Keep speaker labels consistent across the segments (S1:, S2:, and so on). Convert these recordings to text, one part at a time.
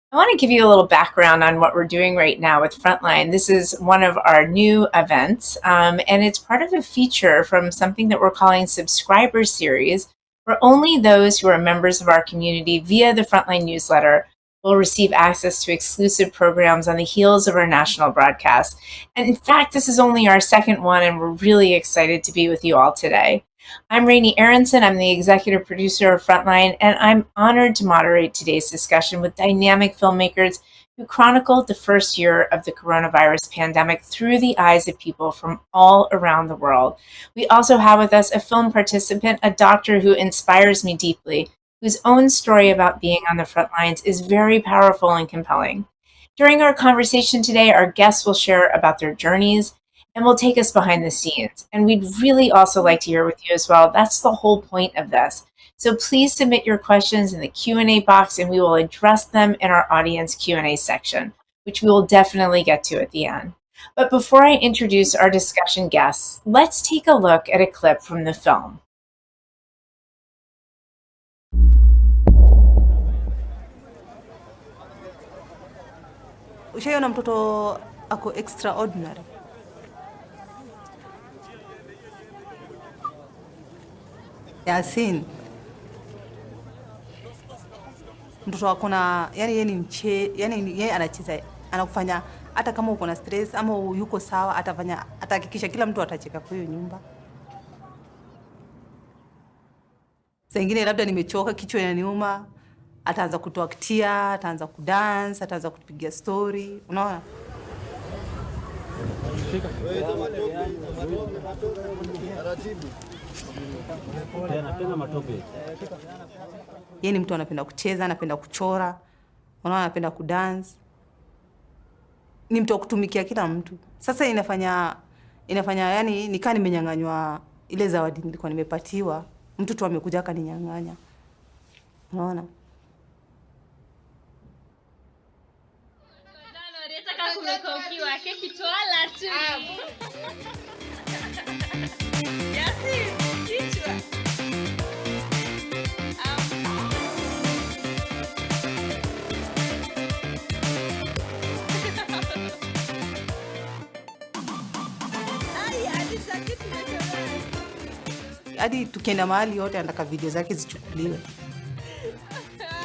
S1: I want to give you a little background on what we're doing right now with Frontline. This is one of our new events, and it's part of a feature from something that we're calling Subscriber Series, where only those who are members of our community via the Frontline newsletter will receive access to exclusive programs on the heels of our national broadcast. And in fact, this is only our second one, and we're really excited to be with you all today. I'm Raney Aronson. I'm the executive producer of Frontline, and I'm honored to moderate today's discussion with dynamic filmmakers who chronicled the first year of the coronavirus pandemic through the eyes of people from all around the world. We also have with us a film participant, a doctor who inspires me deeply, whose own story about being on the front lines is very powerful and compelling. During our conversation today, our guests will share about their journeys and will take us behind the scenes. And we'd really also like to hear with you as well. That's the whole point of this. So please submit your questions in the Q&A box and we will address them in our audience Q&A section, which we will definitely get to at the end. But before I introduce our discussion guests, let's take a look at a clip from the film.
S2: Ushaiona mtoto ako extraordinary. Yasin. Mtoto wako na yani yeye ni yani yeye anacheza, anakufanya hata kama uko na stress ama yuko sawa, atahakikisha kila mtu atacheka kwa hiyo nyumba. Saa ingine labda nimechoka, kichwa inaniuma, ataanza kutuaktia, ataanza kudance, ataanza kupiga story, unaona? Yeye ni mtu anapenda kucheza, anapenda kuchora, unaona, anapenda kudance. Ni mtu wa kutumikia kila mtu. Sasa inafanya yani nikaa nimenyang'anywa ile zawadi nilikuwa nimepatiwa. Mtu tu amekuja akaninyang'anya. Unaona? Hadi tukienda mahali yote anataka video zake zichukuliwe.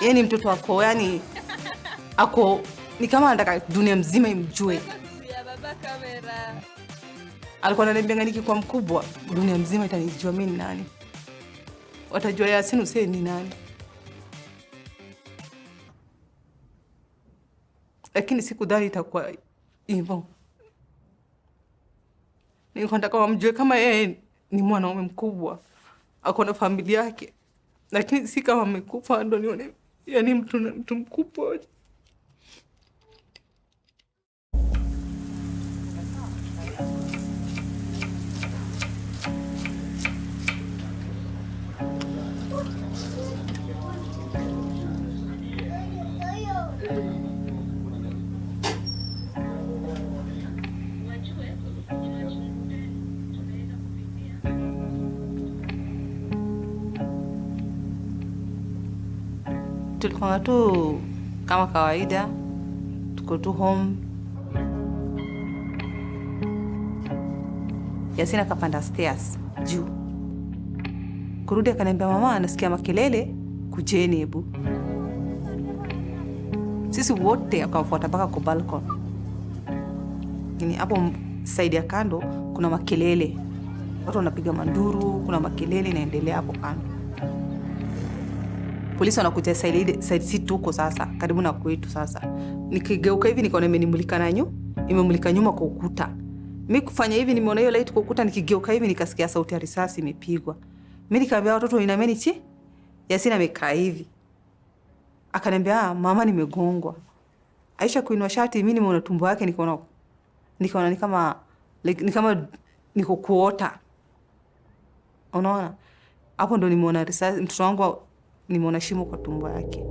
S2: Yeye ni mtoto wako, yani ako ni kama anataka dunia mzima imjue. Alikuwa ananiambia nikiwa mkubwa, dunia mzima itanijua mimi ni nani. Watajua Yasin Hussein ni nani. Lakini sikudhani itakuwa hivyo. Nilikuwa nataka wamjue kama yeye ni mwanaume mkubwa, ako na familia yake, lakini si kama amekufa ndo nione yani mtu mkubwa. Tulikuwa tu kama kawaida, tuko tu home. Yasin akapanda stairs juu. Kurudi akaniambia, mama anasikia makelele, kujeni hebu. Sisi wote akamfuata mpaka kwa balcony. Lakini hapo side ya kando kuna makelele. Watu wanapiga manduru, kuna makelele inaendelea hapo kando. Polisi wanakuja side si tuko sasa, karibu na kwetu sasa. Nikigeuka hivi nikaona imemulika nyuma kwa ukuta. Mimi kufanya hivi nimeona hiyo light kwa ukuta, nikigeuka hivi nikasikia sauti ya risasi imepigwa. Mimi nikamwambia watoto inameni chi? Yasin amekaa hivi. Akaniambia mama nimegongwa. Aisha kuinua shati, mimi nimeona tumbo yake nikaona ni kama niko kuota. Unaona? Hapo ndo nimeona risasi, mtoto wangu nimeona shimo kwa tumbo yake.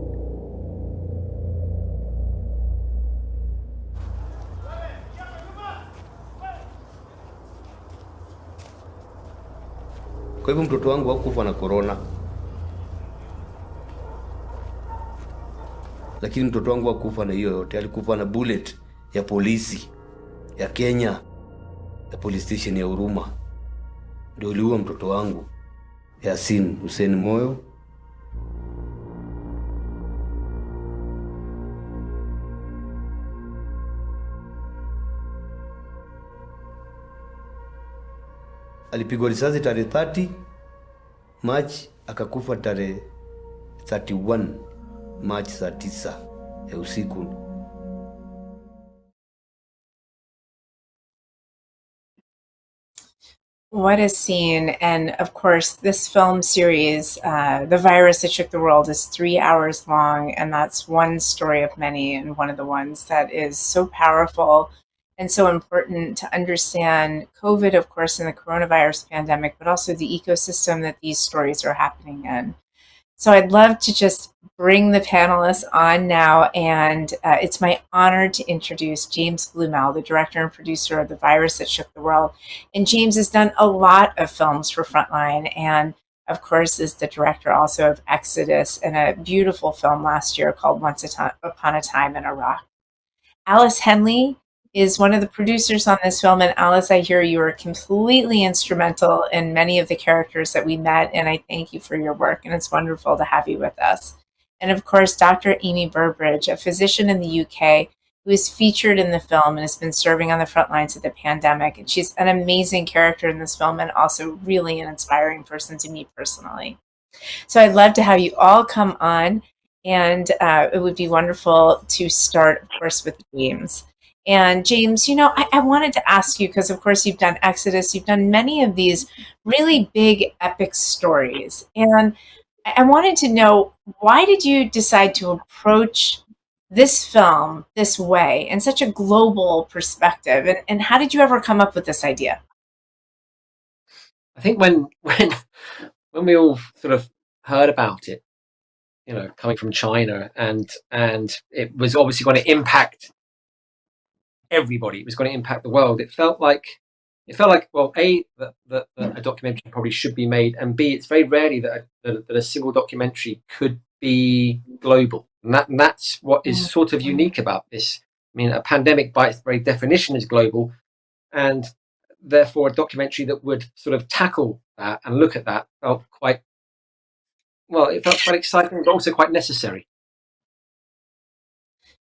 S3: Kwa hivyo mtoto wangu hakufa na corona. lakini mtoto wangu hakufa na hiyo yote. Alikufa na bullet ya polisi ya Kenya, ya police station ya Huruma, ndio iliua mtoto wangu Yasin Hussein Moyo. Alipigwa risasi tarehe 30 March, akakufa tarehe 31 March saa 9 ya usiku.
S1: What a scene. And of course, this film series, The Virus That Shook the World, is 3 hours long. And that's one story of many, and one of the ones that is so powerful and so important to understand COVID, of course, in the coronavirus pandemic, but also the ecosystem that these stories are happening in. So I'd love to just bring the panelists on now, and it's my honor to introduce James Bluemel, the director and producer of The Virus That Shook the World. And James has done a lot of films for Frontline, and of course is the director also of Exodus and a beautiful film last year called Once Upon a Time in Iraq. Alice Henley is one of the producers on this film. And Alice, I hear you are completely instrumental in many of the characters that we met, and I thank you for your work, and it's wonderful to have you with us. And of course, Dr. Amie Burbridge, a physician in the UK who is featured in the film and has been serving on the front lines of the pandemic. And she's an amazing character in this film, and also really an inspiring person to me personally. So I'd love to have you all come on, and it would be wonderful to start, of course, with James. And James, I wanted to ask you, because of course you've done Exodus, you've done many of these really big epic stories. And I wanted to know, why did you decide to approach this film this way in such a global perspective? And how did you ever come up with this idea?
S4: I think when we all sort of heard about it, coming from China, and it was obviously going to impact everybody. It was going to impact the world. It felt like, well, A, that a documentary probably should be made, and B, it's very rarely that a single documentary could be global, and that's what is sort of unique about this. I mean, a pandemic by its very definition is global, and therefore a documentary that would sort of tackle that and look at that felt quite exciting, but also quite necessary.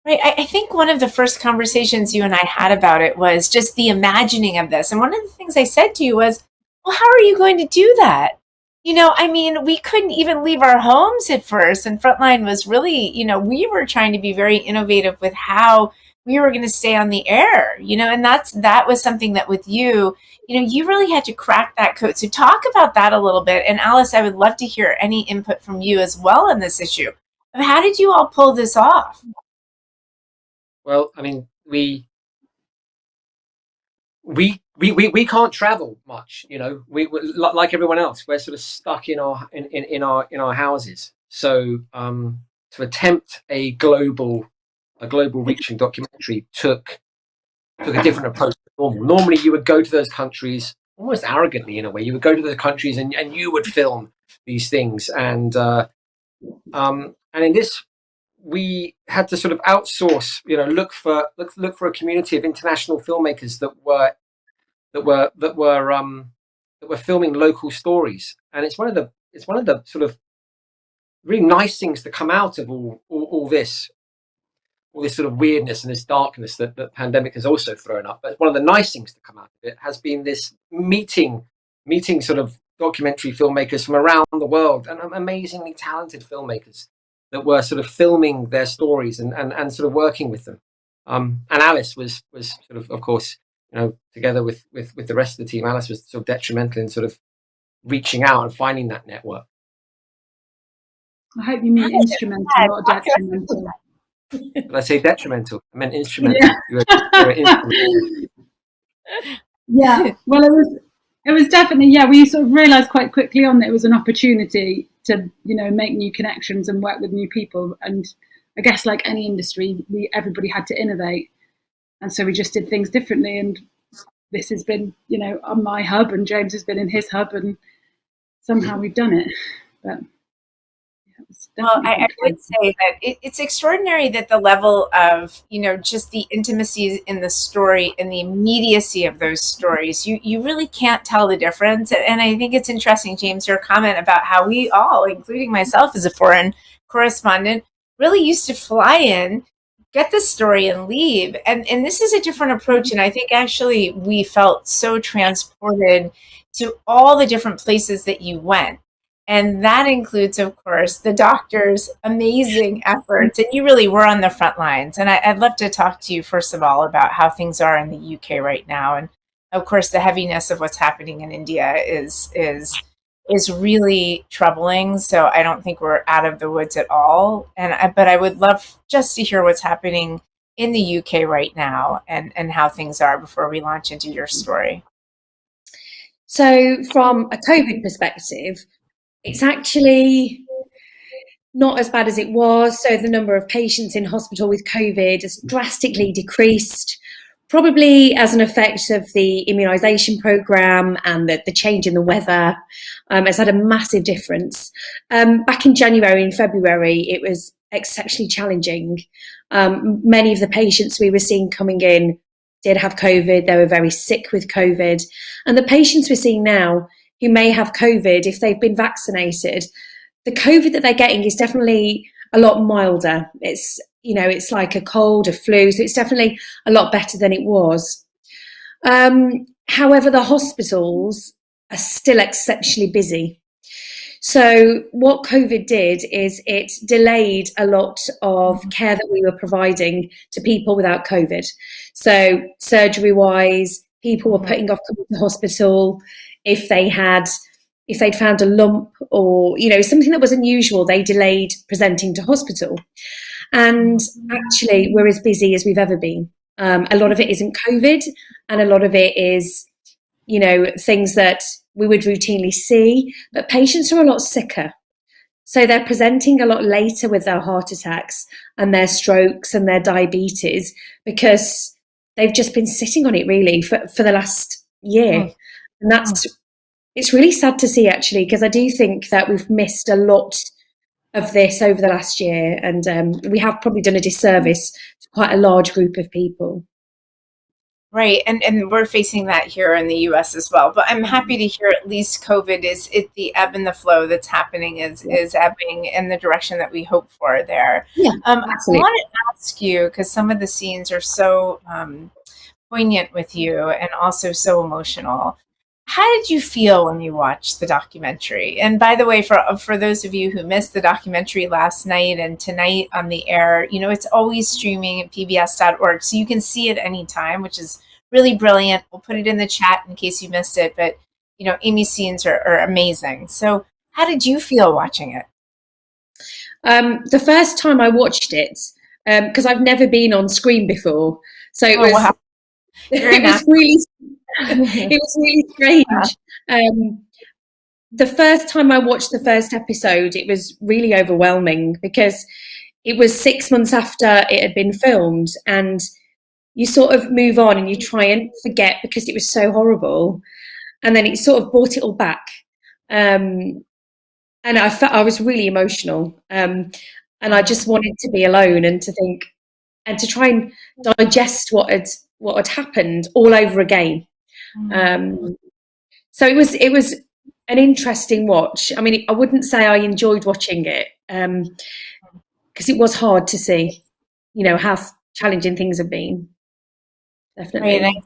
S1: Right. I think one of the first conversations you and I had about it was just the imagining of this. And one of the things I said to you was, well, how are you going to do that? We couldn't even leave our homes at first. And Frontline was really, we were trying to be very innovative with how we were going to stay on the air, and that was something that with you, you really had to crack that code. So talk about that a little bit. And Alice, I would love to hear any input from you as well on this issue. How did you all pull this off?
S4: Well, I mean, we can't travel much, we like everyone else, we're sort of stuck in our houses. So to attempt a global reaching documentary took a different approach to normal. Normally you would go to those countries almost arrogantly, in a way. You would go to those countries and you would film these things, and in this, we had to sort of outsource, look for a community of international filmmakers that were filming local stories. And it's one of the sort of really nice things to come out of all this sort of weirdness and this darkness that the pandemic has also thrown up. But one of the nice things to come out of it has been this meeting sort of documentary filmmakers from around the world, and amazingly talented filmmakers that were sort of filming their stories and sort of working with them. And Alice was sort of course, together with the rest of the team, Alice was sort of detrimental in sort of reaching out and finding that network.
S5: I hope you mean instrumental, not detrimental.
S4: Did I say detrimental? I meant instrumental. Yeah.
S5: Yeah. Well, it was definitely, we sort of realised quite quickly on that it was an opportunity to, make new connections and work with new people. And I guess like any industry, everybody had to innovate. And so we just did things differently. And this has been, on my hub, and James has been in his hub, and somehow we've done it. But It's
S1: Well,
S5: definitely
S1: I would
S5: complicated.
S1: say that it's extraordinary that the level of, just the intimacy in the story and the immediacy of those stories, you really can't tell the difference. And I think it's interesting, James, your comment about how we all, including myself as a foreign correspondent, really used to fly in, get the story and leave. And this is a different approach. And I think actually we felt so transported to all the different places that you went. And that includes, of course, the doctor's amazing efforts. And you really were on the front lines. And I'd love to talk to you, first of all, about how things are in the UK right now. And of course, the heaviness of what's happening in India is really troubling. So I don't think we're out of the woods at all. But I would love just to hear what's happening in the UK right now and how things are before we launch into your story.
S6: So from a COVID perspective, it's actually not as bad as it was. So the number of patients in hospital with COVID has drastically decreased, probably as an effect of the immunisation programme and the change in the weather. Has had a massive difference. Back in January and February, it was exceptionally challenging. Many of the patients we were seeing coming in did have COVID. They were very sick with COVID. And the patients we're seeing now who may have COVID, if they've been vaccinated, the COVID that they're getting is definitely a lot milder. It's, it's like a cold, a flu. So it's definitely a lot better than it was. However, the hospitals are still exceptionally busy. So what COVID did is it delayed a lot of care that we were providing to people without COVID. So surgery-wise, people were putting off coming to hospital. If they'd found a lump or, something that was unusual, they delayed presenting to hospital. And actually, we're as busy as we've ever been. A lot of it isn't COVID, and a lot of it is, things that we would routinely see, but patients are a lot sicker. So they're presenting a lot later with their heart attacks and their strokes and their diabetes because they've just been sitting on it really for the last year. And it's really sad to see, actually, because I do think that we've missed a lot of this over the last year, and we have probably done a disservice to quite a large group of people.
S1: Right, and we're facing that here in the U.S. as well. But I'm happy to hear at least COVID the ebb and the flow that's happening is ebbing in the direction that we hope for there.
S6: Yeah,
S1: I
S6: absolutely.
S1: want to ask you, because some of the scenes are so poignant with you and also so emotional. How did you feel when you watched the documentary? And by the way, for those of you who missed the documentary last night and tonight on the air, it's always streaming at pbs.org, so you can see it anytime, which is really brilliant. We'll put it in the chat in case you missed it, but Amie's scenes are amazing. So how did you feel watching it?
S6: The first time I watched it, because I've never been on screen before, so it was
S1: wow.
S6: it was really strange. The first time I watched the first episode, it was really overwhelming because it was 6 months after it had been filmed, and you sort of move on and you try and forget because it was so horrible, and then it sort of brought it all back. And I felt I was really emotional, and I just wanted to be alone and to think and to try and digest what had happened all over again. So it was an interesting watch. I mean, I wouldn't say I enjoyed watching it because it was hard to see, how challenging things have been. Definitely.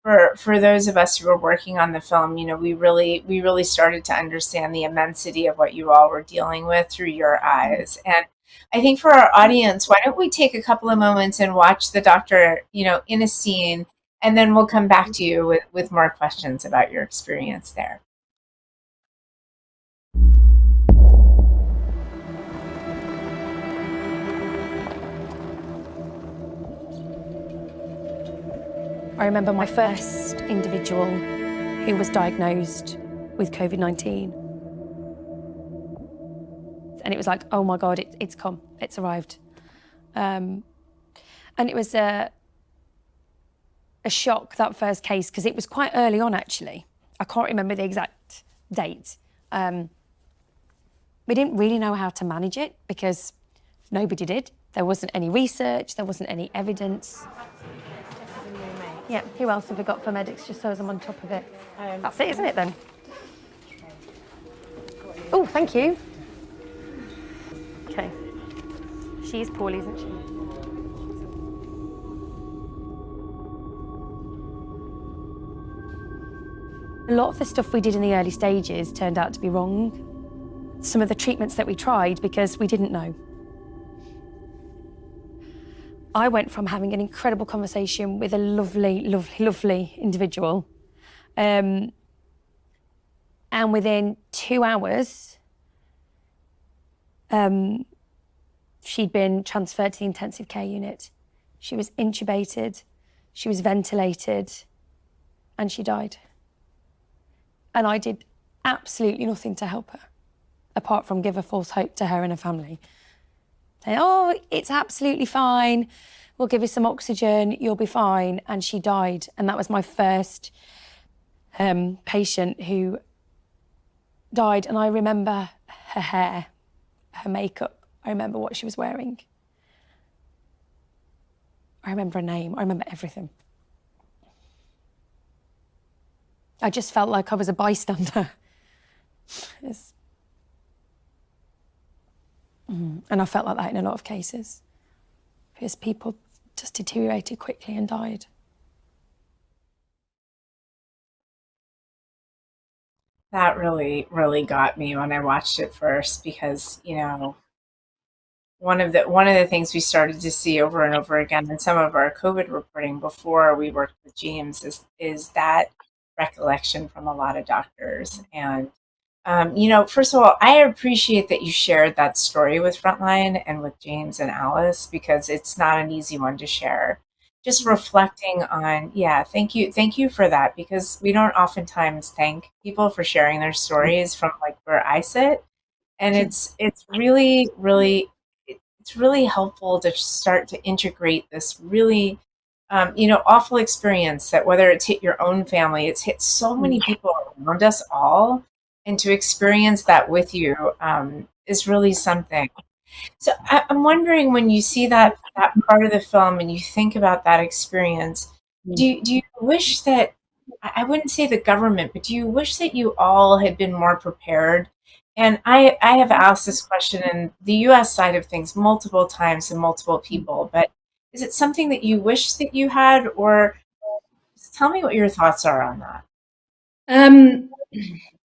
S1: Right, for those of us who were working on the film, we really started to understand the immensity of what you all were dealing with through your eyes. And I think for our audience, why don't we take a couple of moments and watch the doctor, in a scene, and then we'll come back to you with more questions about your experience there.
S7: I remember my first individual who was diagnosed with COVID-19. And it was like, oh my God, it's come, it's arrived. And it was a shock, that first case, because it was quite early on, actually. I can't remember the exact date. When We didn't really know how to manage it because nobody did. There wasn't any research, there wasn't any evidence. Yeah, who else have we got for medics, just so as I'm on top of it? That's it, isn't it then? Oh, thank you. Okay. She is poorly, isn't she? A lot of the stuff we did in the early stages turned out to be wrong. Some of the treatments that we tried because we didn't know. I went from having an incredible conversation with a lovely, lovely, lovely individual, and within 2 hours, she'd been transferred to the intensive care unit. She was intubated, she was ventilated, and she died. And I did absolutely nothing to help her, apart from give a false hope to her and her family. Saying, oh, it's absolutely fine, we'll give you some oxygen, you'll be fine. And she died. And that was my first patient who died. And I remember her hair, her makeup. I remember what she was wearing. I remember her name. I remember everything. I just felt like I was a bystander. And I felt like that in a lot of cases because people just deteriorated quickly and died.
S1: That really, really got me when I watched it first because, you know, one of the things we started to see over and over again in some of our COVID reporting before we worked with James is that recollection from a lot of doctors. And you know, first of all, I appreciate that you shared that story with Frontline and with James and Alice because it's not an easy one to share. Just reflecting on, yeah, thank you for that because we don't oftentimes thank people for sharing their stories from like where I sit, and it's really it's really helpful to start to integrate this really you know, awful experience that whether it's hit your own family, it's hit so many people around us all. And to experience that with you is really something. So I'm wondering when you see that part of the film and you think about that experience, do you wish that, I wouldn't say the government, but do you wish that you all had been more prepared? And I have asked this question in the US side of things multiple times to multiple people, but is it something that you wish that you had, or just tell me what your thoughts are on that?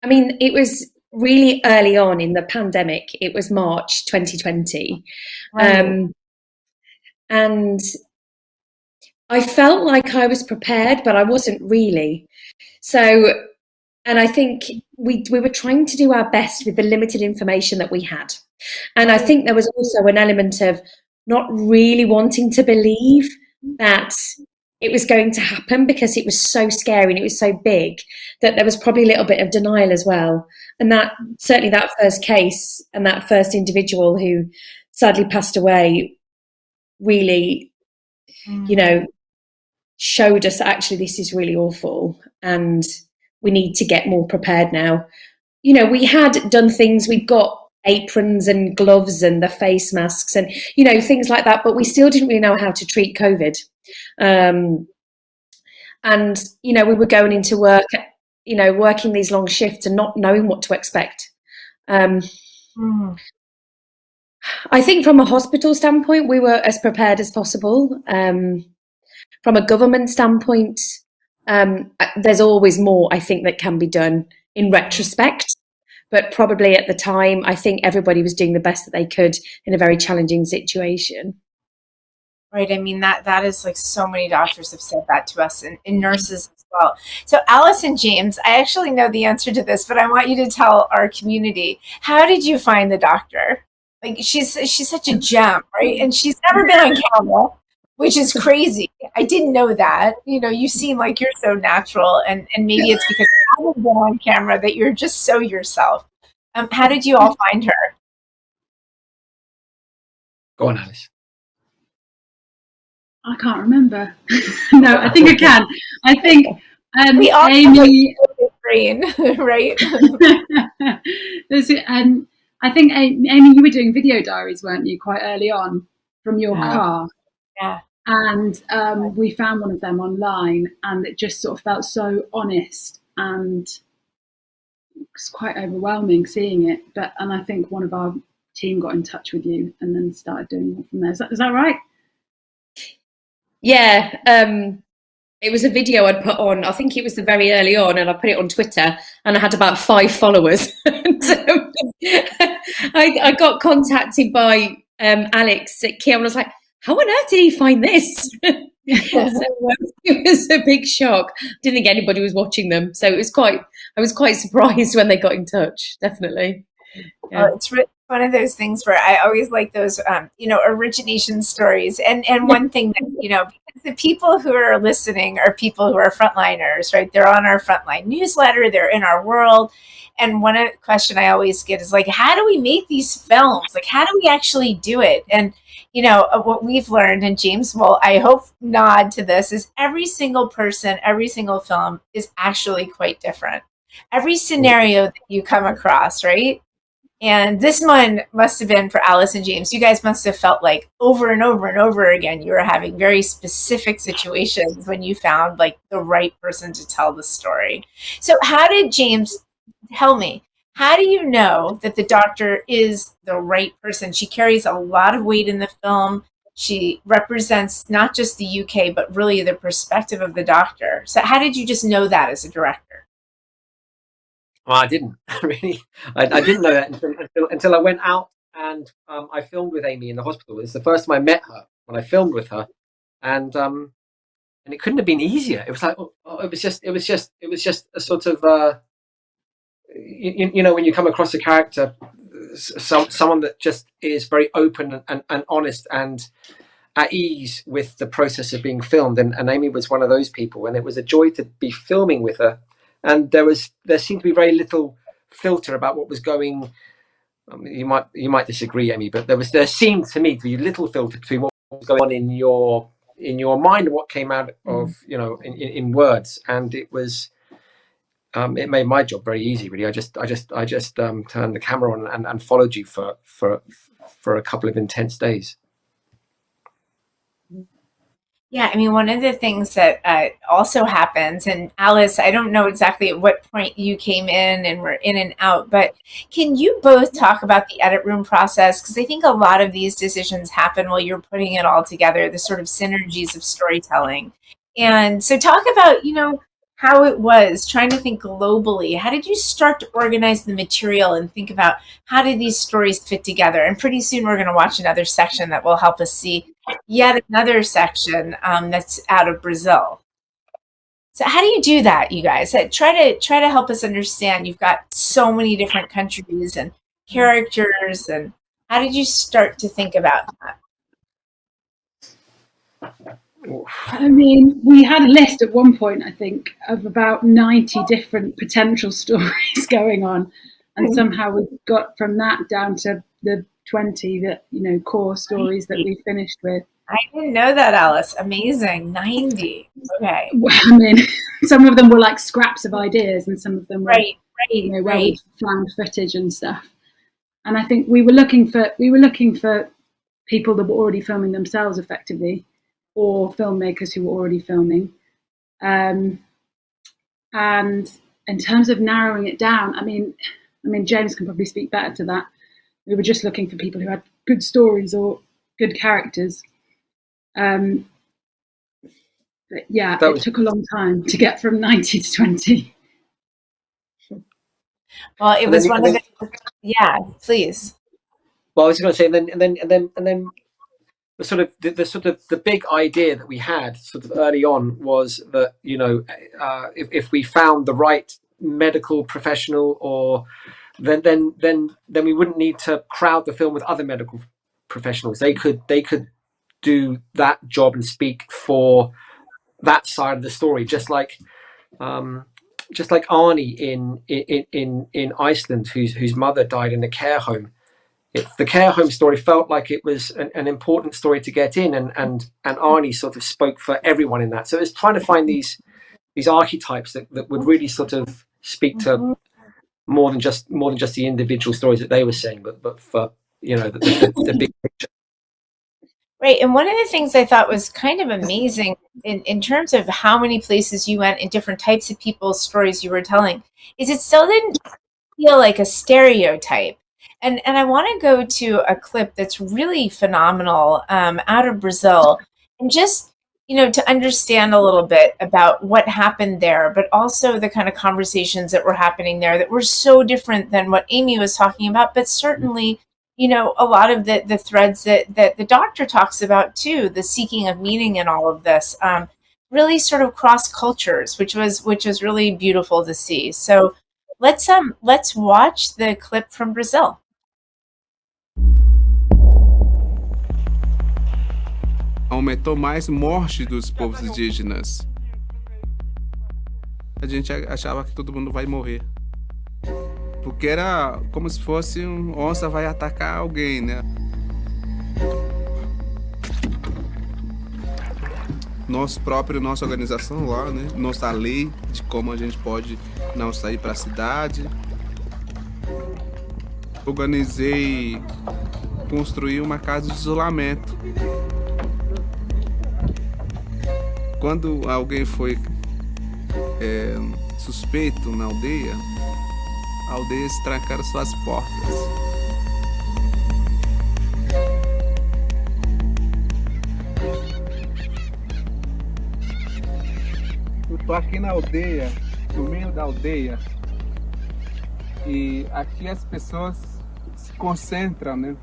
S6: I mean, it was really early on in the pandemic. It was March 2020.
S1: Right.
S6: And I felt like I was prepared, but I wasn't really. So, and I think we were trying to do our best with the limited information that we had. And I think there was also an element of not really wanting to believe that it was going to happen because it was so scary and it was so big that there was probably a little bit of denial as well. And that certainly that first case and that first individual who sadly passed away really, you know, showed us actually this is really awful and we need to get more prepared now. You know, we had done things, we'd got aprons and gloves and the face masks and, you know, things like that, but we still didn't really know how to treat COVID. And, you know, we were going into work, you know, working these long shifts and not knowing what to expect. I think from a hospital standpoint, we were as prepared as possible. From a government standpoint, there's always more, I think, that can be done in retrospect. But probably at the time, I think everybody was doing the best that they could in a very challenging situation.
S1: Right. I mean, that is like so many doctors have said that to us and nurses as well. So Alice and James, I actually know the answer to this, but I want you to tell our community, how did you find the doctor? Like she's such a gem, right? And she's never been on camera, which is crazy. I didn't know that. You know, you seem like you're so natural and maybe it's because you haven't been on camera that you're just so yourself. How did you all find her?
S4: Go on, Alice.
S5: I can't remember. No, I think I can. I think
S1: we all
S5: Amie
S1: brain, right?
S5: I think, Amy, you were doing video diaries, weren't you, quite early on from your car?
S1: Yeah.
S5: And we found one of them online, and it just sort of felt so honest, and it's quite overwhelming seeing it. And I think one of our team got in touch with you and then started doing more from there. Is that right?
S6: Yeah. It was a video I'd put on, I think it was the very early on, and I put it on Twitter, and I had about 5 followers. I got contacted by Alex at Kia, and I was like, how on earth did he find this? So it was a big shock. Didn't think anybody was watching them, so I was quite surprised when they got in touch. Definitely.
S1: Yeah. It's one of those things where I always like those, origination stories. And one thing that, because the people who are listening are people who are frontliners, right? They're on our Frontline newsletter. They're in our world. And one question I always get is like, how do we make these films? Like, how do we actually do it? And, what we've learned, and James will, I hope, nod to this, is every single person, every single film is actually quite different. Every scenario that you come across, right? And this one must have been for Alice and James. You guys must have felt like over and over and over again, you were having very specific situations when you found like the right person to tell the story. So how did James, tell me, how do you know that the doctor is the right person? She carries a lot of weight in the film. She represents not just the UK, but really the perspective of the doctor. So how did you just know that as a director?
S4: Well, I didn't really. I didn't know that until I went out and I filmed with Amie in the hospital. It's the first time I met her when I filmed with her, and it couldn't have been easier. It was like it was just a sort of when you come across a character, someone that just is very open and honest and at ease with the process of being filmed, and Amie was one of those people, and it was a joy to be filming with her. And there seemed to be very little filter about what was going. You might disagree, Amie, but there seemed to me to be little filter between what was going on in your mind and what came out of in words, and it was it made my job very easy. Really, I just turned the camera on and followed you for a couple of intense days.
S1: Yeah, I mean, one of the things that also happens, and Alice, I don't know exactly at what point you came in and were in and out, but can you both talk about the edit room process? Because I think a lot of these decisions happen while you're putting it all together, the sort of synergies of storytelling. And so talk about, how it was trying to think globally. How did you start to organize the material and think about how did these stories fit together? And pretty soon we're going to watch another section that will help us see yet another section that's out of Brazil. So how do you do that, you guys? Try to help us understand. You've got so many different countries and characters, and how did you start to think about that?
S5: I mean, we had a list at one point, I think, of about 90 different potential stories going on, and somehow we got from that down to the 20 that core stories that we finished with.
S1: I didn't know that, Alice. Amazing. 90. Okay.
S5: Well, I mean, some of them were like scraps of ideas, and some of them were where we found footage and stuff. And I think we were looking for people that were already filming themselves effectively, or filmmakers who were already filming. And in terms of narrowing it down, I mean, James can probably speak better to that. We were just looking for people who had good stories or good characters. But yeah, it took a long time to get from 90 to 20.
S1: Well, it was one of the, yeah, please.
S4: Well, I was going to say, and then the big idea that we had sort of early on was that if we found the right medical professional, or then we wouldn't need to crowd the film with other medical professionals. They could do that job and speak for that side of the story, just like Arnie in Iceland, whose mother died in a care home. The care home story felt like it was an important story to get in, and Arnie sort of spoke for everyone in that. So it's trying to find these archetypes that would really sort of speak to more than just the individual stories that they were saying, but for the big picture.
S1: Right. And one of the things I thought was kind of amazing in terms of how many places you went and different types of people's stories you were telling is it still didn't feel like a stereotype. And I want to go to a clip that's really phenomenal out of Brazil, and just to understand a little bit about what happened there, but also the kind of conversations that were happening there that were so different than what Amie was talking about, but certainly a lot of the threads that the doctor talks about too, the seeking of meaning in all of this, really sort of cross cultures, which was really beautiful to see. So let's watch the clip from Brazil.
S8: Aumentou mais morte dos povos indígenas. A gente achava que todo mundo vai morrer. Porque era como se fosse onça vai atacar alguém, né? Nossa organização lá, né? Nossa lei de como a gente pode não sair para a cidade. Organizei, construí uma casa de isolamento. Quando alguém foi suspeito na aldeia, aldeias trancaram suas portas. Eu tô aqui na aldeia, no meio da aldeia, e aqui as pessoas se concentram, né?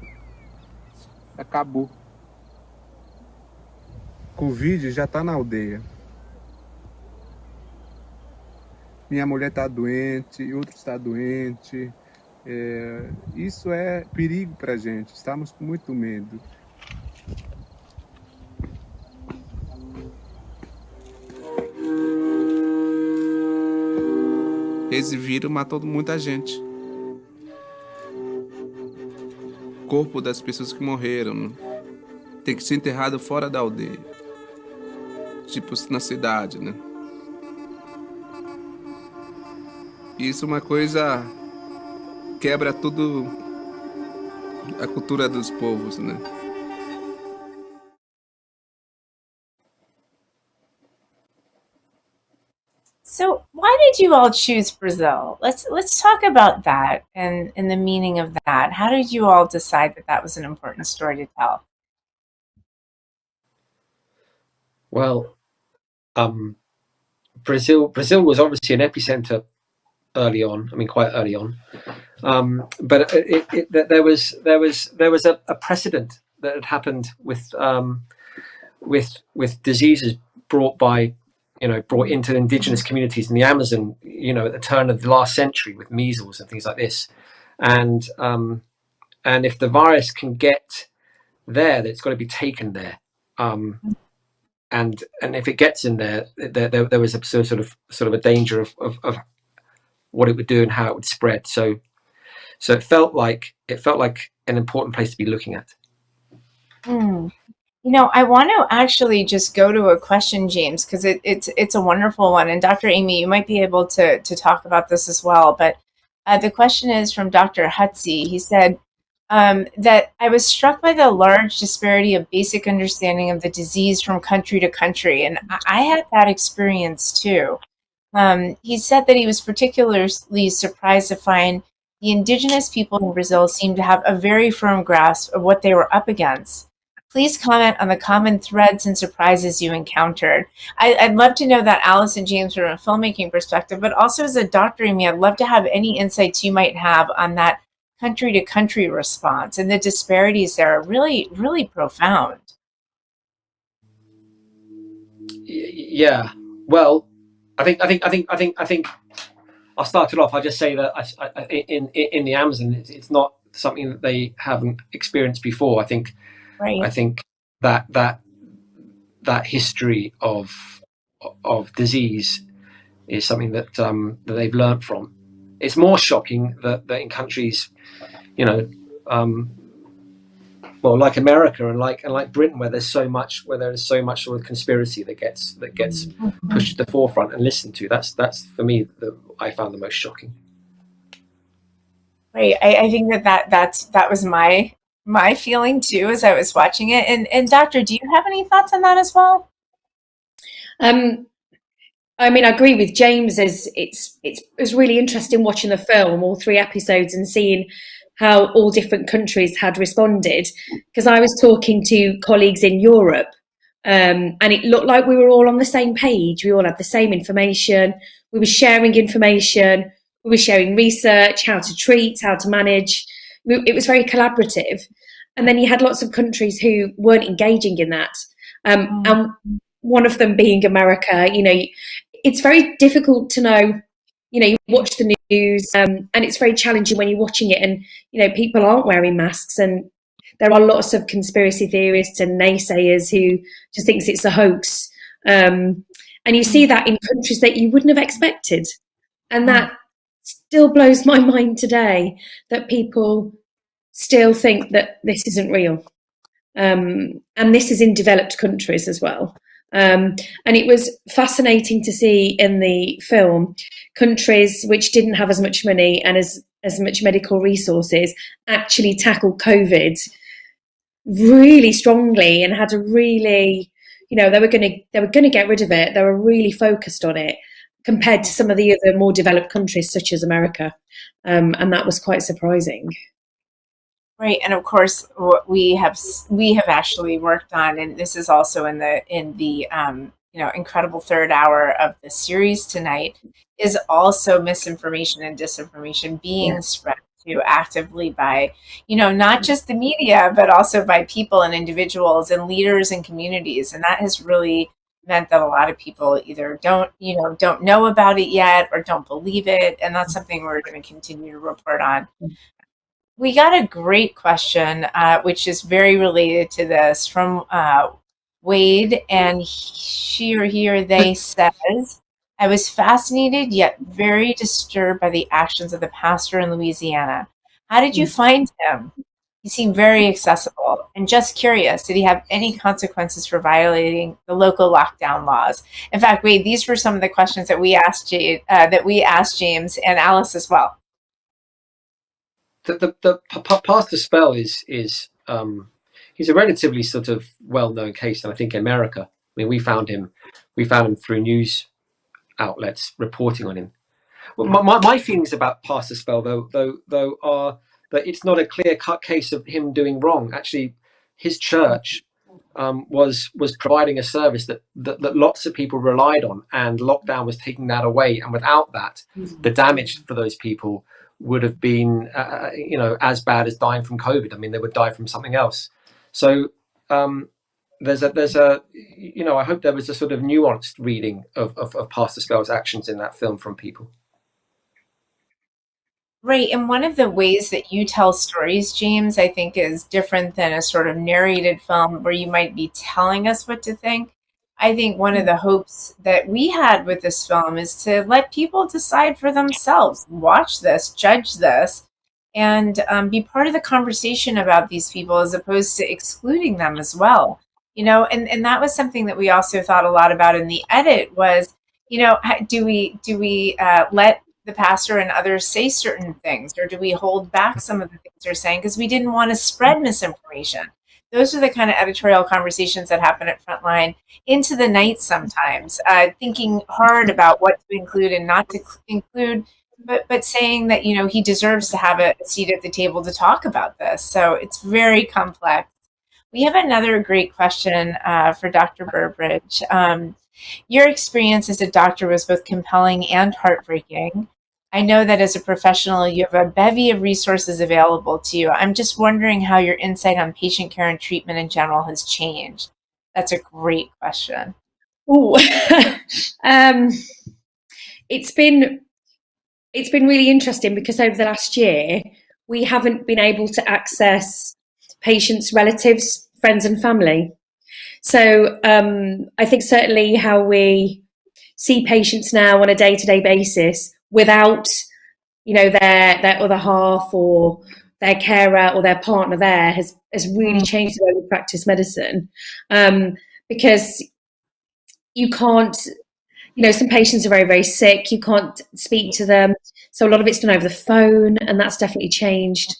S8: Acabou. Covid já tá na aldeia. Minha mulher tá doente, outro está doente. Isso é perigo pra gente. Estamos com muito medo. Esse vírus matou muita gente. O corpo das pessoas que morreram tem que ser enterrado fora da aldeia. Tipo na cidade, né? Isso é uma coisa quebra tudo a cultura dos povos, né?
S1: So why did you all choose Brazil? Let's talk about that and the meaning of that. How did you all decide that was an important story to tell?
S4: Well, Brazil was obviously an epicenter early on. I mean, quite early on, but there was a precedent that had happened with diseases brought into indigenous communities in the Amazon, at the turn of the last century, with measles and things like this, and if the virus can get there, that it's got to be taken there. And if it gets in there, there was a sort of a danger of what it would do and how it would spread. So it felt like an important place to be looking at.
S1: I want to actually just go to a question, James, because it's a wonderful one. And Dr. Amie, you might be able to talk about this as well. But the question is from Dr. Hutsey. He said that I was struck by the large disparity of basic understanding of the disease from country to country. And I had that experience too. He said that he was particularly surprised to find the indigenous people in Brazil seemed to have a very firm grasp of what they were up against. Please comment on the common threads and surprises you encountered. I'd love to know that, Alice and James, from a filmmaking perspective, but also as a doctor, Amie, I'd love to have any insights you might have on that country-to-country response, and the disparities there are really, really profound.
S4: Yeah. Well, I think I'll start it off. I'll just say that in the Amazon, it's not something that they haven't experienced before. I think that history of disease is something that they've learned from. It's more shocking that in countries, like America and like Britain, where there's so much sort of conspiracy that gets pushed to the forefront and listened to. That's for me I found the most shocking.
S1: Right. I think that was my feeling too as I was watching it. And Doctor, do you have any thoughts on that as well?
S6: I mean, I agree with James. It was really interesting watching the film, all 3 episodes, and seeing how all different countries had responded. Because I was talking to colleagues in Europe, and it looked like we were all on the same page. We all had the same information. We were sharing information. We were sharing research, how to treat, how to manage. It was very collaborative. And then you had lots of countries who weren't engaging in that. And one of them being America. It's very difficult to know. You watch the news, and it's very challenging when you're watching it, and people aren't wearing masks, and there are lots of conspiracy theorists and naysayers who just thinks it's a hoax, and you see that in countries that you wouldn't have expected, and that still blows my mind today, that people still think that this isn't real, and this is in developed countries as well. And it was fascinating to see in the film countries which didn't have as much money and as much medical resources actually tackle COVID really strongly, and had a really, they were going to get rid of it. They were really focused on it compared to some of the other more developed countries such as America, and that was quite surprising.
S1: Right, and of course, what we have actually worked on, and this is also in the incredible third hour of the series tonight, is also misinformation and disinformation being spread to actively by, not just the media, but also by people and individuals and leaders and communities, and that has really meant that a lot of people either don't know about it yet or don't believe it, and that's something we're going to continue to report on. We got a great question, which is very related to this, from Wade, and she or he or they says, I was fascinated yet very disturbed by the actions of the pastor in Louisiana. How did you find him? He seemed very accessible, and just curious, did he have any consequences for violating the local lockdown laws? In fact, Wade, these were some of the questions that we asked James and Alice as well.
S4: The Pastor Spell is he's a relatively sort of well-known case, and I think in America. I mean, we found him through news outlets reporting on him. Well, my feelings about Pastor Spell, though, are that it's not a clear-cut case of him doing wrong. Actually, his church was providing a service that lots of people relied on, and lockdown was taking that away. And without that, the damage for those people would have been, as bad as dying from COVID. I mean, they would die from something else. So there's a I hope there was a sort of nuanced reading of Pastor Spell's actions in that film from people.
S1: Right, and one of the ways that you tell stories, James, I think is different than a sort of narrated film where you might be telling us what to think. I think one of the hopes that we had with this film is to let people decide for themselves, watch this, judge this, and be part of the conversation about these people as opposed to excluding them as well. And that was something that we also thought a lot about in the edit was, do we let the pastor and others say certain things, or do we hold back some of the things they're saying because we didn't want to spread misinformation? Those are the kind of editorial conversations that happen at Frontline into the night sometimes, thinking hard about what to include and not to include, but saying that, he deserves to have a seat at the table to talk about this. So it's very complex. We have another great question for Dr. Burbridge. Your experience as a doctor was both compelling and heartbreaking. I know that as a professional, you have a bevy of resources available to you. I'm just wondering how your insight on patient care and treatment in general has changed. That's a great question.
S6: Oh, it's been really interesting because over the last year, we haven't been able to access patients' relatives, friends and family. So I think certainly how we see patients now on a day-to-day basis without, their other half or their carer or their partner there has really changed the way we practice medicine, because you can't some patients are very, very sick. You can't speak to them. So a lot of it's done over the phone, and that's definitely changed.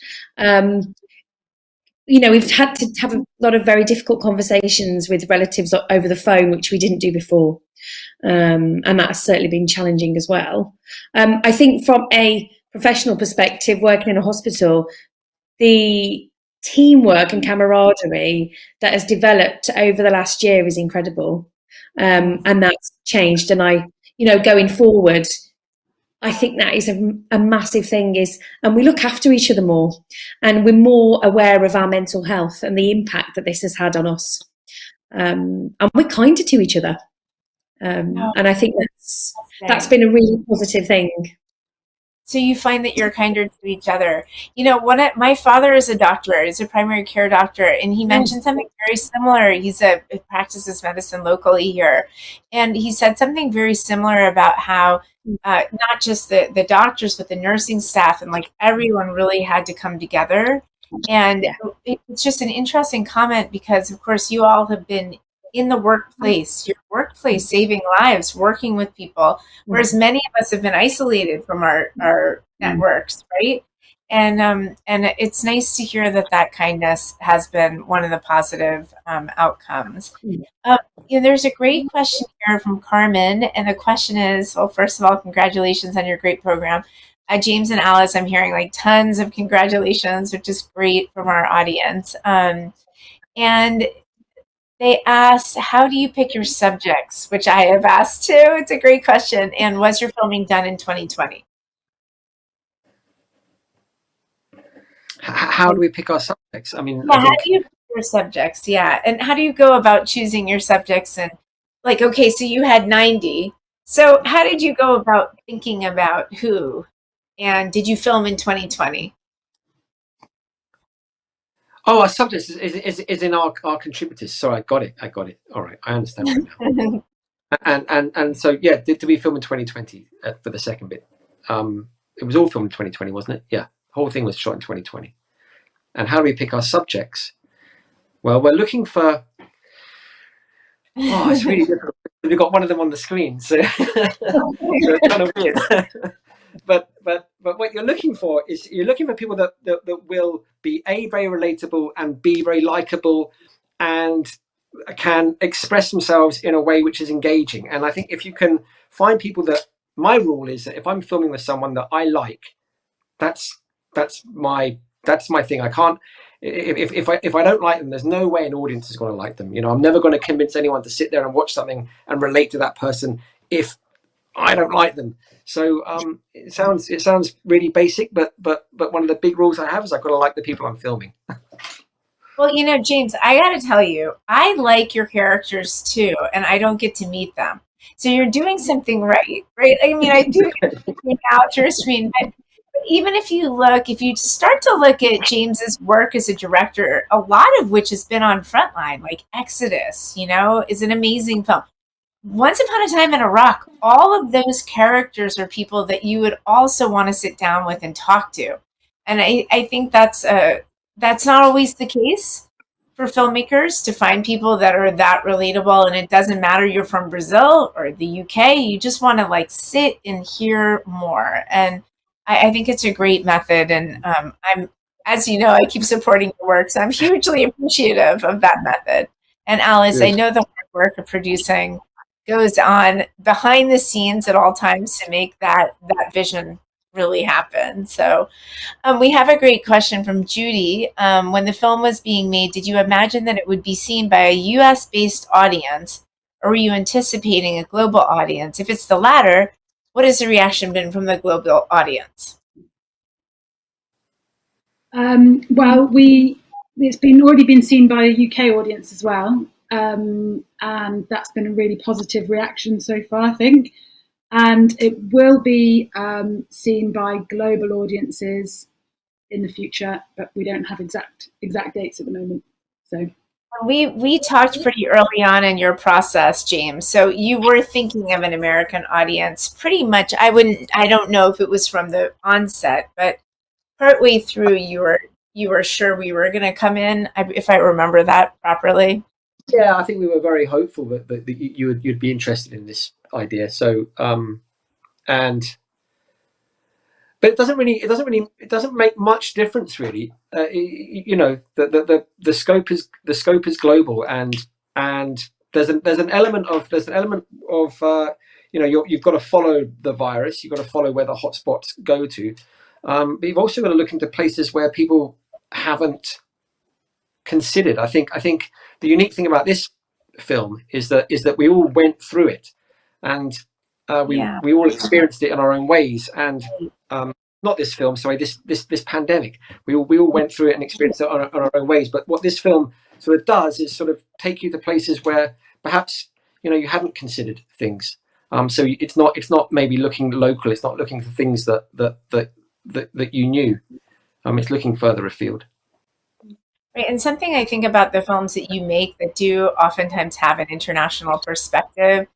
S6: We've had to have a lot of very difficult conversations with relatives over the phone, which we didn't do before. And that's certainly been challenging as well. I think from a professional perspective, working in a hospital, the teamwork and camaraderie that has developed over the last year is incredible. And that's changed. And going forward, I think that is a massive thing and we look after each other more, and we're more aware of our mental health and the impact that this has had on us. And we're kinder to each other. And I think that's been a really positive thing.
S1: So you find that you're kinder to each other. My father is a doctor. He's a primary care doctor, and he mentioned something very similar. He practices medicine locally here, and he said something very similar about how not just the doctors, but the nursing staff and like everyone really had to come together. And it's just an interesting comment because, of course, you all have been in the workplace, your workplace, saving lives, working with people, whereas many of us have been isolated from our networks, right? And it's nice to hear that kindness has been one of the positive outcomes. There's a great question here from Carmen, and the question is, well, first of all, congratulations on your great program. James and Alice, I'm hearing like tons of congratulations, which is great from our audience. And they asked, how do you pick your subjects? Which I have asked too. It's a great question. And was your filming done in 2020?
S4: How do we pick our subjects? I mean,
S1: how do you pick your subjects? Yeah. And how do you go about choosing your subjects? And like, okay, so you had 90. So how did you go about thinking about who? And did you film in 2020?
S4: Oh, our subjects is in our contributors. Sorry, I got it. All right, I understand right now. and so yeah, did we film in 2020 for the second bit? It was all filmed in 2020, wasn't it? Yeah, the whole thing was shot in 2020. And how do we pick our subjects? Well, we're looking for. Oh, it's really difficult. We've got one of them on the screen, so, so it's kind of weird. But what you're looking for is people that will be very relatable and be very likable and can express themselves in a way which is engaging. And I think if you can find people that, my rule is that if I'm filming with someone that I like, that's my thing. I can't, if I don't like them, there's no way an audience is going to like them. I'm never going to convince anyone to sit there and watch something and relate to that person if I don't like them. So it sounds really basic, but one of the big rules I have is I've got to like the people I'm filming.
S1: Well, James, I got to tell you, I like your characters too, and I don't get to meet them. So you're doing something right? I mean, I do get to now through a screen, but even if you start to look at James's work as a director, a lot of which has been on Frontline, like Exodus, is an amazing film. Once Upon a Time in Iraq, all of those characters are people that you would also want to sit down with and talk to. And I think that's not always the case for filmmakers, to find people that are that relatable. And it doesn't matter you're from Brazil or the UK, you just want to like sit and hear more. And I think it's a great method. And I'm, as you know, I keep supporting your work, so I'm hugely appreciative of that method. And Alice, I know the hard work of producing goes on behind the scenes at all times to make that vision really happen. So we have a great question from Judy. When the film was being made, did you imagine that it would be seen by a US-based audience, or were you anticipating a global audience? If it's the latter, what has the reaction been from the global audience?
S5: Well, it's already been seen by a UK audience as well. And that's been a really positive reaction so far, I think. And it will be seen by global audiences in the future, but we don't have exact dates at the moment. So
S1: we talked pretty early on in your process, James. So you were thinking of an American audience pretty much. I don't know if it was from the onset, but partway through you were sure we were going to come in, if I remember that properly.
S4: Yeah, I think we were very hopeful that you'd be interested in this idea. So, and but it doesn't make much difference really. You know, the scope is global, and there's an element of you know, you've got to follow the virus, you've got to follow where the hotspots go to, but you've also got to look into places where people haven't considered. I think the unique thing about this film is that we all went through it, and
S1: Yeah.
S4: we all experienced it in our own ways. And not this film, sorry, this pandemic. We all went through it and experienced it on our own ways. But what this film sort of does is sort of take you to places where perhaps you hadn't considered things. So it's not maybe looking local. It's not looking for things that you knew. It's looking further afield.
S1: Right. And something I think about the films that you make that do oftentimes have an international perspective,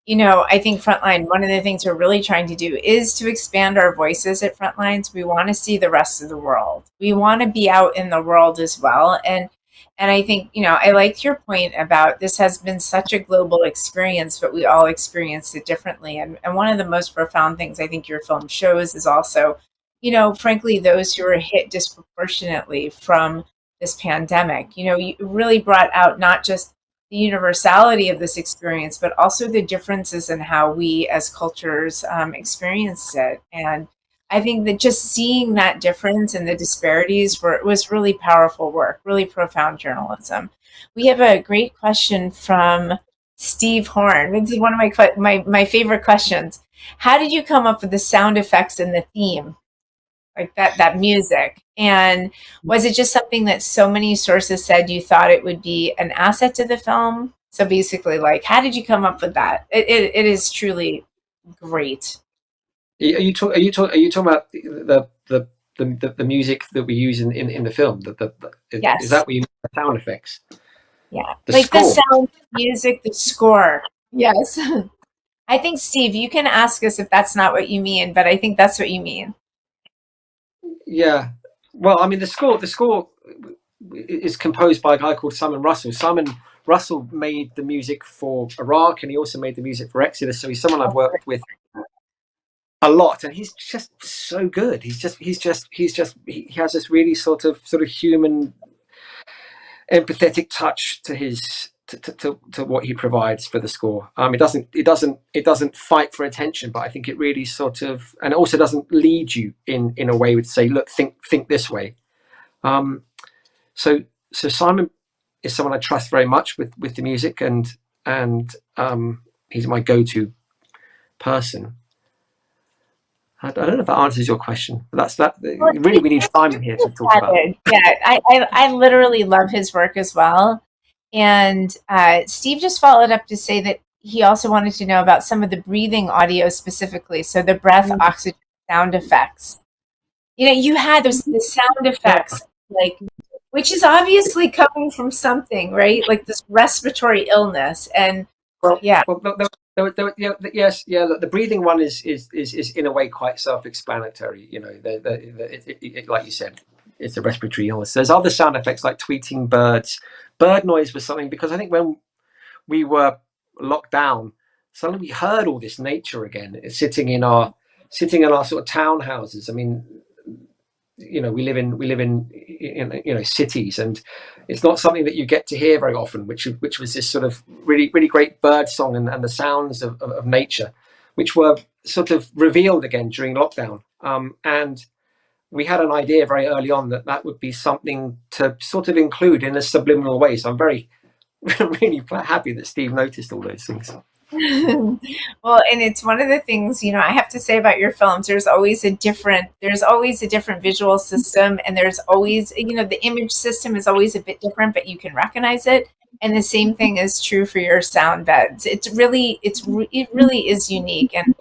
S1: I think Frontline, one of the things we're really trying to do is to expand our voices at Frontlines. We want to see the rest of the world. We want to be out in the world as well. And I think, I liked your point about this has been such a global experience, but we all experienced it differently. And one of the most profound things I think your film shows is also, frankly, those who are hit disproportionately from this pandemic. You really brought out not just the universality of this experience, but also the differences in how we as cultures experienced it. And I think that just seeing that difference and the disparities was really powerful work, really profound journalism. We have a great question from Steve Horn. This is one of my favorite questions. How did you come up with the sound effects and the theme? Like that music, and was it just something that so many sources said you thought it would be an asset to the film? So basically, like, how did you come up with that? It is truly great.
S4: Are you talking about the music that we use in the film?
S1: Yes.
S4: Is that what you mean by sound effects?
S1: Yeah,
S4: The
S1: like
S4: score.
S1: the sound, music, the score. Yes. I think Steve, you can ask us if that's not what you mean, but I think that's what you mean.
S4: Yeah. Well, I mean, the score is composed by a guy called Simon Russell. Simon Russell made the music for Iraq, and he also made the music for Exodus. So he's someone I've worked with a lot, and he's just so good. He has this really sort of human, empathetic touch to his to what he provides for the score. It doesn't fight for attention, but I think it really sort of, and it also doesn't lead you in a way to say, look, think this way. So Simon is someone I trust very much with the music, and he's my go-to person. I don't know if that answers your question, but that's that. Really, we need Simon here to talk about it.
S1: Yeah, I literally love his work as well. And Steve just followed up to say that he also wanted to know about some of the breathing audio specifically. So the breath, oxygen, sound effects. You had the sound effects, like, which is obviously coming from something, right? Like this respiratory illness. And
S4: yes, the breathing one is in a way quite self-explanatory. Like you said, it's a respiratory illness. There's other sound effects like tweeting birds. Bird noise was something, because I think when we were locked down, suddenly we heard all this nature again, sitting in our sort of townhouses. I mean, we live in cities, and it's not something that you get to hear very often, which was this sort of really, really great bird song and the sounds of nature, which were sort of revealed again during lockdown. And we had an idea very early on that would be something to sort of include in a subliminal way. So I'm very, really happy that Steve noticed all those things.
S1: Well, and it's one of the things, I have to say about your films, there's always a different visual system, and there's always, the image system is always a bit different, but you can recognize it. And the same thing is true for your sound beds. It really is unique. And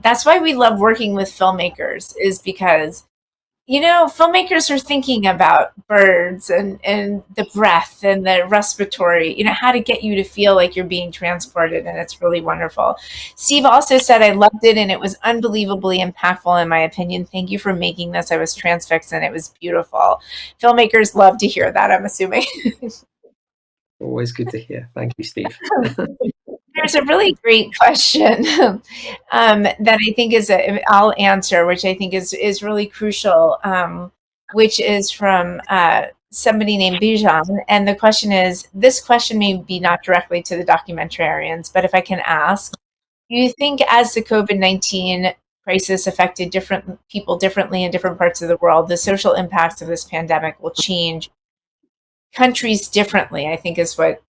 S1: that's why we love working with filmmakers, is because filmmakers are thinking about birds and the breath and the respiratory, how to get you to feel like you're being transported. And it's really wonderful. Steve also said, I loved it, and it was unbelievably impactful in my opinion. Thank you for making this. I was transfixed and it was beautiful. Filmmakers love to hear that, I'm assuming.
S4: Always good to hear. Thank you, Steve.
S1: There's a really great question that I think I'll answer, which I think is really crucial, which is from somebody named Bijan. And the question is, this question may be not directly to the documentarians, but if I can ask, do you think as the COVID-19 crisis affected different people differently in different parts of the world, the social impacts of this pandemic will change countries differently, I think is what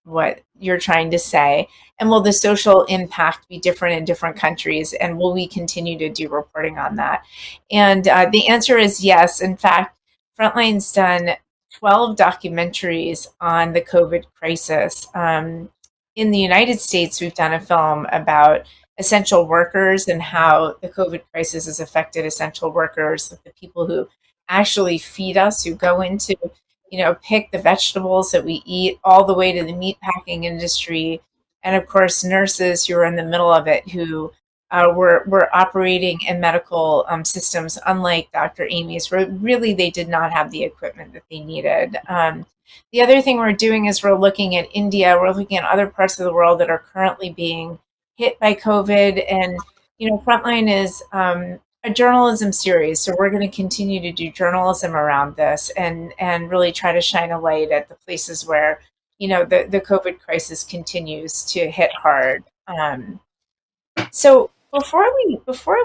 S1: you're trying to say. And will the social impact be different in different countries? And will we continue to do reporting on that? And the answer is yes. In fact, Frontline's done 12 documentaries on the COVID crisis. In the United States, we've done a film about essential workers and how the COVID crisis has affected essential workers, the people who actually feed us, who go into pick the vegetables that we eat, all the way to the meatpacking industry. And of course, nurses who are in the middle of it, who were operating in medical systems, unlike Dr. Amie's, where really they did not have the equipment that they needed. The other thing we're doing is we're looking at India, we're looking at other parts of the world that are currently being hit by COVID. And, Frontline is a journalism series. So we're going to continue to do journalism around this and really try to shine a light at the places where, the COVID crisis continues to hit hard. So before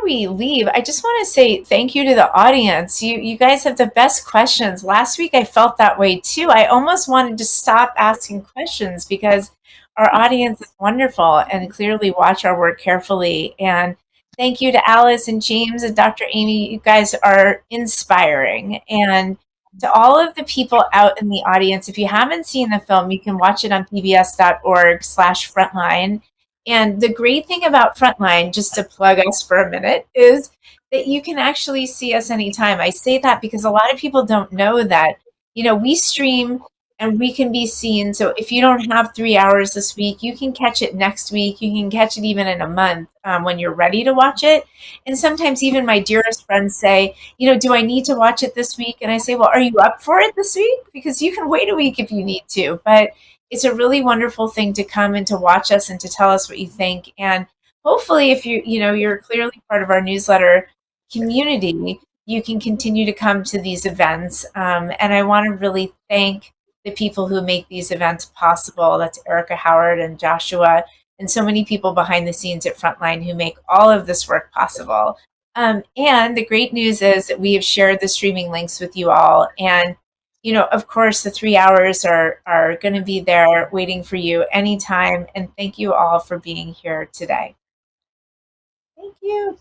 S1: we leave, I just want to say thank you to the audience. You guys have the best questions. Last week I felt that way too. I almost wanted to stop asking questions because our audience is wonderful and clearly watch our work carefully. And thank you to Alice and James and Dr. Amie. You guys are inspiring. And to all of the people out in the audience, if you haven't seen the film, you can watch it on pbs.org/frontline. And the great thing about Frontline, just to plug us for a minute, is that you can actually see us anytime. I say that because a lot of people don't know that, we stream and we can be seen. So if you don't have 3 hours this week, you can catch it next week. You can catch it even in a month when you're ready to watch it. And sometimes even my dearest friends say, do I need to watch it this week? And I say, well, are you up for it this week? Because you can wait a week if you need to. But it's a really wonderful thing to come and to watch us and to tell us what you think. And hopefully if you're clearly part of our newsletter community, you can continue to come to these events. And I want to really thank the people who make these events possible. That's Erica Howard and Joshua and so many people behind the scenes at Frontline who make all of this work possible. And the great news is that we have shared the streaming links with you all. And of course, the 3 hours are going to be there waiting for you anytime. And thank you all for being here today. Thank you.